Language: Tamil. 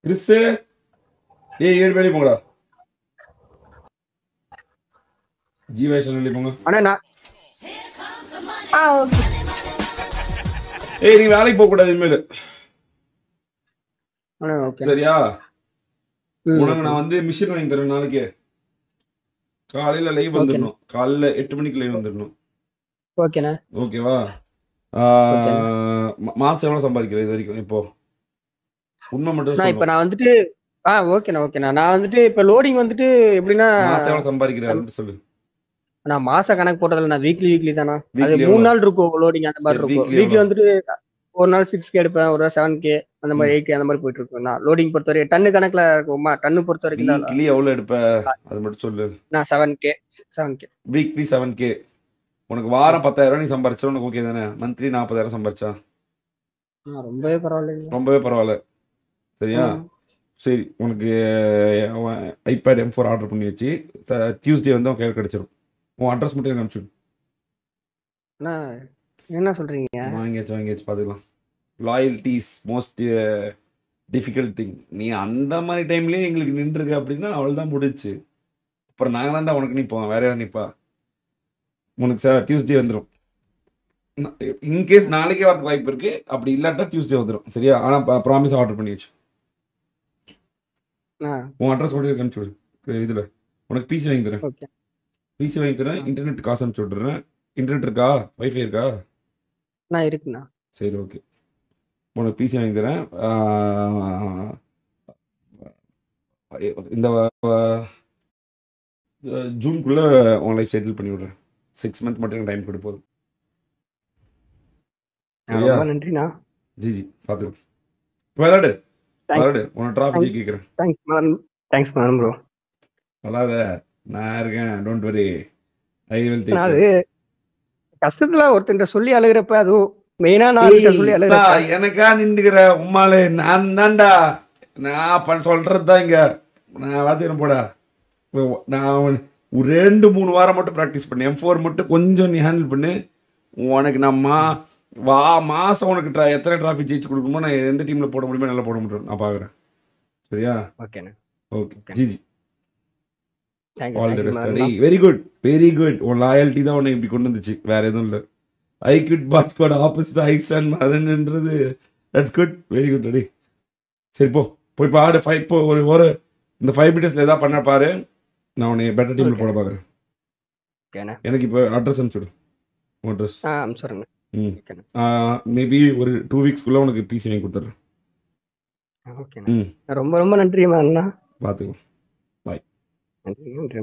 கிறிஸ் ஏய் 7 வெளியே போங்கடா. ஜீவேஷன் வெளியே போங்க. அண்ணா நான் ஓகே. ஏய் நீ வேலைக்கு போக கூடாது இனிமேல். அண்ணா ஓகே. சரியா? உனக்கு நான் வந்து மிஷின் வாங்கி தரேன் நாளைக்கு. காலையில லைவ் வந்துடணும். காலையில 8 மணிக்கு லைவ் வந்துடணும். ஓகேண்ணா. ஓகேவா? மாசம் எவ்வளவு சம்பாதிக்கிற இது வரைக்கும் இப்போ? உண்மை மட்டும் இப்ப நான் வந்துட்டு ஓகேண்ணா ஓகேண்ணா. நான் வந்துட்டு இப்ப லோடிங் வந்துட்டு எப்படின்னா மாசம் எவ்வளவு சம்பாதிக்கிறேன் சொல்லு. நான் மாச கணக்கு போட்டதில்ல, நான் வீக்லி தானா. அது 3 நாள் இருக்கும் லோடிங், அந்த மாதிரி இருக்கும். வீக்லி வந்துட்டு ஒரு நாள் 6K எடுப்பேன், ஒரு நாள் 7K, அந்த மாதிரி 8K அந்த மாதிரி போயிட்டு இருக்கும். நான் லோடிங் பொறுத்த வரைக்கும் டன்னு கணக்குல இருக்குமா, டன்னு பொறுத்த வரைக்கும் வீக்லி எவ்வளவு எடுப்ப அது மட்டும் சொல்லு. நான் 7K வீக்லி 7K. உனக்கு வாரம் 10,000 நீ சம்பாரிச்சா உனக்கு ஓகே தானே? மந்த்லி 40,000 சம்பாரிச்சா ரொம்பவே பரவாயில்ல. ரொம்பவே பரவாயில்ல. சரியா? சரி, உனக்கு ஐபேட் M4 ஆர்டர் பண்ணி வச்சு டியூஸ்டே வந்து உன் கையில் கிடைச்சிடும். உன் அட்ரஸ் மட்டும் எனக்கு அனுப்பிச்சு. என்ன சொல்றீங்க? வாங்கியாச்சு பார்த்துக்கலாம். Loyalty is most difficult thing. நீ அந்த மாதிரி டைம்லேயே எங்களுக்கு நின்றுருக்க அப்படின்னா அவள் தான் முடிச்சு. அப்புறம் நாங்கள் தான்டா உனக்கு நிற்போம், வேற யாரும் நிற்பா? உனக்கு சார் டியூஸ்டே வந்துடும். இன்கேஸ் நாளைக்கே வரதுக்கு வாய்ப்பு இருக்கு. அப்படி இல்லாட்டா டியூஸ்டே வந்துடும். சரியா? ஆனால் ப்ராமிஸ் ஆர்டர் பண்ணி வச்சு உன் அட்ரஸ் மட்டும் எனக்கு அனுப்பிச்சு விடு. இதில் உனக்கு பிசி வாங்கி தரேன். பிசி வாங்கி தரேன். இன்டர்நெட் காசு அனுப்பிச்சு விட்டுறேன். இன்டர்நெட் இருக்கா? வைஃபை இருக்கா? இருக்குண்ணா. சரி ஓகே, உனக்கு பிசி வாங்கி தரேன். இந்த ஜூனுக்குள்ள உன் லைஃப் செட்டில் பண்ணி விடுறேன். 6 மந்த் மட்டும் எனக்கு டைம் கொடு போதும். சரியா? நன்றிண்ணா. ஜி பார்த்துக்கோ. விளையாடு உன டிராஃபி கேட்குறேன். Thanks bro. வராத, நான் இருக்கேன். Don't worry, I will take. அது கஷ்டத்துல ஒருத்தன் சொல்லி அழுகிறப்ப, அதுவும் மெயினா நான் சொல்லி அழுகிறப்ப எனக்கா நின்றுக்கிற உம்மாலே நான் தான்டா. நான் சொல்றது தான் இங்க. நான் வாத்திக்கிறேன் போடா. நான் ஒரு 2-3 வாரம் மட்டும் ப்ராக்டிஸ் பண்ணு. M4 மட்டும் கொஞ்சம் நீ ஹேண்டில் பண்ணு. உனக்கு நம்ம மாசம் உனக்கு எத்தனை டிராஃபி ஜெயிச்சு கொடுக்கணுமோ நான் எந்த டீம்ல போட முடியுமோ நல்லா போட முடியும். நான் பாக்குறேன். சரியா? ஓகேண்ணா. Okay ji all the best. Very good. உன் லாயல்ட்டி தான் உன்னை இப்படி கொண்டு வந்துச்சு, வேற எதுவும் இல்லை. I good bad squad opposite I stand மதன்ன்றது that's good. Very good. Ready? சரி போய் பாடு. இப்போ ஒரு இந்த 5 மினிட்ஸ்ல ஏதாவது பண்ண பாரு. நான் உன்னை பெட்டர் டீம்ல போட பாக்குறேன். எனக்கு இப்போ அட்ரஸ் அனுப்பிச்சுடு. உன் அட்ரஸ் அனுப்பிச்சுடுறேன். மேபி ஒரு 2 வீக்ஸ்க்குள்ள உனக்கு பிசி வாங்கி கொடுத்துறேன். ரொம்ப ரொம்ப நன்றி அண்ணா. பார்த்துக்கோ. பாய். நன்றி.